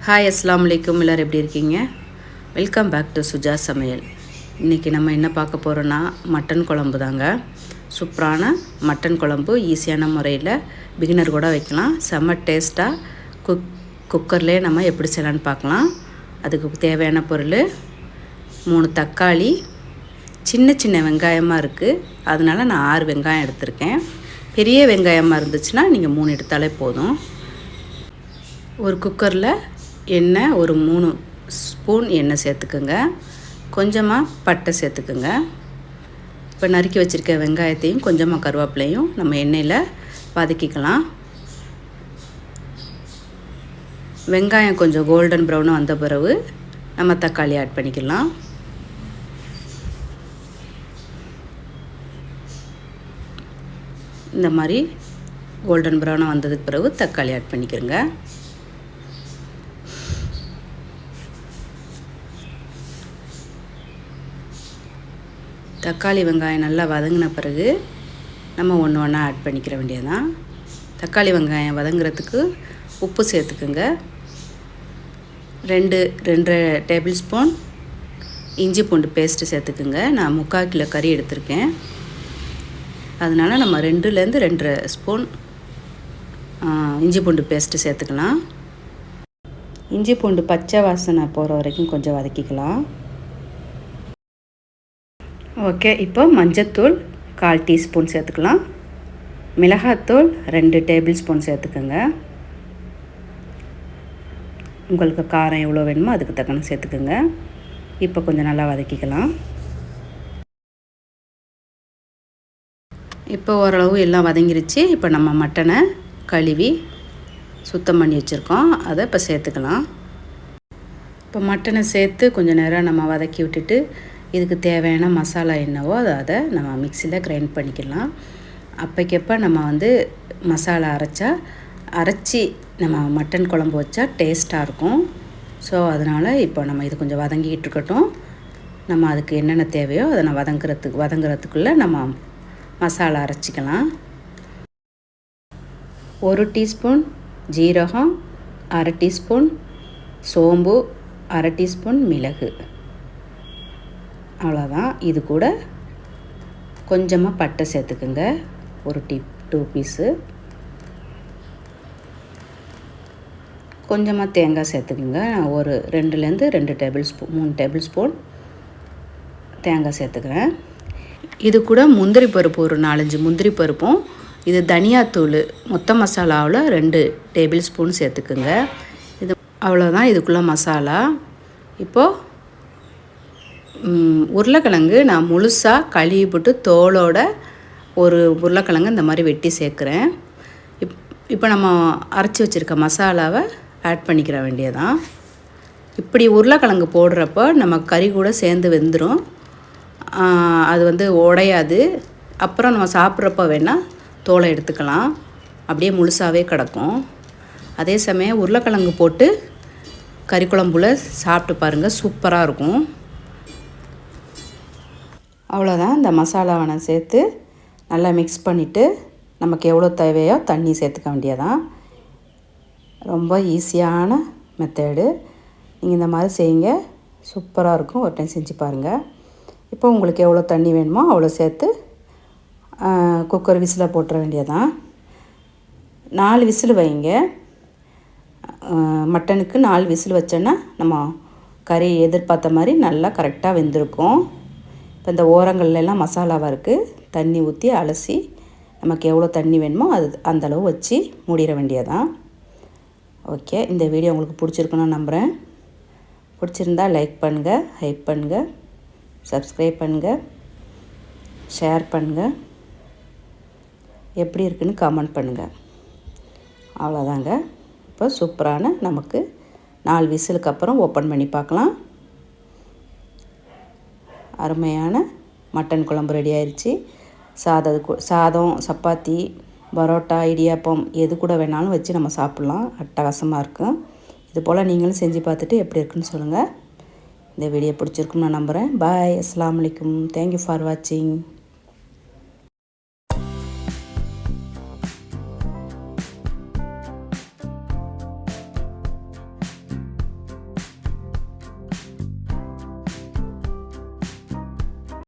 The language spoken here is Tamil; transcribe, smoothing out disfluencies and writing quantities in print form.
ஹாய் அஸ்ஸலாமு அலைக்கும். எல்லோரும் எப்படி இருக்கீங்க? வெல்கம் பேக் டு சுஜா சமையல். இன்றைக்கி நம்ம என்ன பார்க்க போகிறோன்னா மட்டன் குழம்பு தாங்க. சூப்பரான மட்டன் குழம்பு ஈஸியான முறையில் பிகினர் கூட வைக்கலாம். செம்ம டேஸ்ட்டாக குக்கர்லேயே நம்ம எப்படி செய்யலான்னு பார்க்கலாம். அதுக்கு தேவையான பொருள் 3 தக்காளி, சின்ன சின்ன வெங்காயமாக இருக்குது, அதனால் நான் 6 வெங்காயம் எடுத்திருக்கேன். பெரிய வெங்காயமாக இருந்துச்சுன்னா நீங்கள் 3 எடுத்தாலே போதும். ஒரு குக்கரில் எண்ணெய் ஒரு 3 ஸ்பூன் எண்ணெய் சேர்த்துக்குங்க. கொஞ்சமாக பட்டை சேர்த்துக்குங்க. இப்போ நறுக்கி வச்சுருக்க வெங்காயத்தையும் கொஞ்சமாக கருவேப்பிலையும் நம்ம எண்ணெயில் வதக்கிக்கலாம். வெங்காயம் கொஞ்சம் கோல்டன் ப்ரௌனாக வந்த பிறகு நம்ம தக்காளி ஆட் பண்ணிக்கலாம். இந்த மாதிரி கோல்டன் ப்ரௌனாக வந்ததுக்கு பிறகு தக்காளி ஆட் பண்ணிக்கிறங்க. தக்காளி வெங்காயம் நல்லா வதங்கின பிறகு நம்ம ஒன்று ஒன்றா ஆட் பண்ணிக்கிற வேண்டியதான். தக்காளி வெங்காயம் வதங்குறதுக்கு உப்பு சேர்த்துக்குங்க. 2 டேபிள் ஸ்பூன் இஞ்சி பூண்டு பேஸ்ட்டு சேர்த்துக்குங்க. நான் 3/4 கிலோ கறி எடுத்திருக்கேன், அதனால் நம்ம 2லேருந்து 2.5 ஸ்பூன் இஞ்சி பூண்டு பேஸ்ட்டு சேர்த்துக்கலாம். இஞ்சி பூண்டு பச்சை வாசனை போகிற வரைக்கும் கொஞ்சம் வதக்கிக்கலாம். ஓகே, இப்போ மஞ்சத்தூள் 1/4 டீஸ்பூன் சேர்த்துக்கலாம். மிளகாத்தூள் 2 டேபிள் ஸ்பூன் சேர்த்துக்கோங்க. உங்களுக்கு காரம் எவ்வளோ வேணுமோ அதுக்கு தக்கன சேர்த்துக்குங்க. இப்போ கொஞ்சம் நல்லா வதக்கிக்கலாம். இப்போ ஓரளவு எல்லாம் வதங்கிருச்சு. இப்போ நம்ம மட்டனை கழுவி சுத்தம் பண்ணி வச்சுருக்கோம், அதை இப்போ சேர்த்துக்கலாம். இப்போ மட்டனை சேர்த்து கொஞ்சம் நேரம் நம்ம வதக்கி விட்டுட்டு இதுக்கு தேவையான மசாலா என்னவோ அதை நம்ம மிக்சியில் கிரைண்ட் பண்ணிக்கலாம். அப்போக்கப்போ நம்ம மசாலா அரைச்சி நம்ம மட்டன் குழம்பு வச்சா டேஸ்ட்டாக இருக்கும். ஸோ அதனால் இப்போ நம்ம இது கொஞ்சம் வதங்கிக்கிட்டு இருக்கட்டும். நம்ம அதுக்கு என்னென்ன தேவையோ அதை நான் வதங்குறதுக்குள்ளே நம்ம மசாலா அரைச்சிக்கலாம். 1 டீஸ்பூன் ஜீரகம், 1/2 டீஸ்பூன் சோம்பு, 1/2 டீஸ்பூன் மிளகு, அவ்வளோதான். இது கூட கொஞ்சமாக பட்டை சேர்த்துக்குங்க, ஒரு 2 பீஸு. கொஞ்சமாக தேங்காய் சேர்த்துக்குங்க. ஒரு 2லேருந்து 3 டேபிள் ஸ்பூன் தேங்காய் சேர்த்துக்கிறேன். இது கூட முந்திரி பருப்பு ஒரு 4-5 முந்திரி பருப்பும், இது தனியாத்தூள் மொத்த மசாலாவில் 2 டேபிள் ஸ்பூன் சேர்த்துக்குங்க. இது அவ்வளோதான் இதுக்குள்ளே மசாலா. இப்போது உருளைக்கிழங்கு நான் முழுசாக கழுவி போட்டு தோலோட ஒரு உருளைக்கிழங்கு இந்த மாதிரி வெட்டி சேர்க்குறேன். இப்போ நம்ம அரைச்சி வச்சுருக்க மசாலாவை ஆட் பண்ணிக்கிற வேண்டியதான். இப்படி உருளைக்கிழங்கு போடுறப்போ நம்ம கறி கூட சேர்ந்து வெந்துடும், அது உடையாது. அப்புறம் நம்ம சாப்பிட்றப்ப வேணால் தோலை எடுத்துக்கலாம், அப்படியே முழுசாகவே கிடக்கும். அதே சமயம் உருளைக்கிழங்கு போட்டு கறி குழம்புல சாப்பிட்டு பாருங்கள், சூப்பராக இருக்கும். அவ்வளோதான். இந்த மசாலாவை நான் சேர்த்து நல்லா மிக்ஸ் பண்ணிவிட்டு நமக்கு எவ்வளோ தேவையோ தண்ணி சேர்த்துக்க வேண்டியதான். ரொம்ப ஈஸியான மெத்தடு. நீங்கள் இந்த மாதிரி செய்யுங்க, சூப்பராக இருக்கும். ஒரு டைம் செஞ்சு பாருங்கள். இப்போ உங்களுக்கு எவ்வளோ தண்ணி வேணுமோ அவ்வளோ சேர்த்து குக்கர் விசில் போட்டுற வேண்டியதான். 4 விசில் வைங்க. மட்டனுக்கு 4 விசில் வச்சோன்னா நம்ம கறி எதிர்பார்த்த மாதிரி நல்லா கரெக்டாக வெந்திருக்கும். இப்போ இந்த ஓரங்கள்லாம் மசாலாவாக இருக்குது, தண்ணி ஊற்றி அலசி நமக்கு எவ்வளோ தண்ணி வேணுமோ அந்தளவு வச்சு மூடிட வேண்டியதான். ஓகே, இந்த வீடியோ உங்களுக்கு பிடிச்சிருக்குன்னு நம்புகிறேன். பிடிச்சிருந்தா லைக் பண்ணுங்கள், ஹைப் பண்ணுங்கள், சப்ஸ்கிரைப் பண்ணுங்கள், ஷேர் பண்ணுங்கள், எப்படி இருக்குன்னு கமெண்ட் பண்ணுங்கள். அவ்வளோதாங்க. இப்போ சூப்பரான நமக்கு 4 விசிலுக்கு அப்புறம் ஓப்பன் பண்ணி பார்க்கலாம். அருமையான மட்டன் குழம்பு ரெடி ஆயிடுச்சு. சாதம், சப்பாத்தி, பரோட்டா, இடியாப்பம் எது கூட வேணாலும் வச்சு நம்ம சாப்பிட்லாம், அட்டகாசமாக இருக்கும். இது போல் நீங்களும் செஞ்சு பார்த்துட்டு எப்படி இருக்குன்னு சொல்லுங்கள். இந்த வீடியோ பிடிச்சிருக்குன்னு நான் நம்புகிறேன். பாய், அஸ்ஸலாமு அலைக்கும். தேங்க்யூ ஃபார் வாட்சிங்.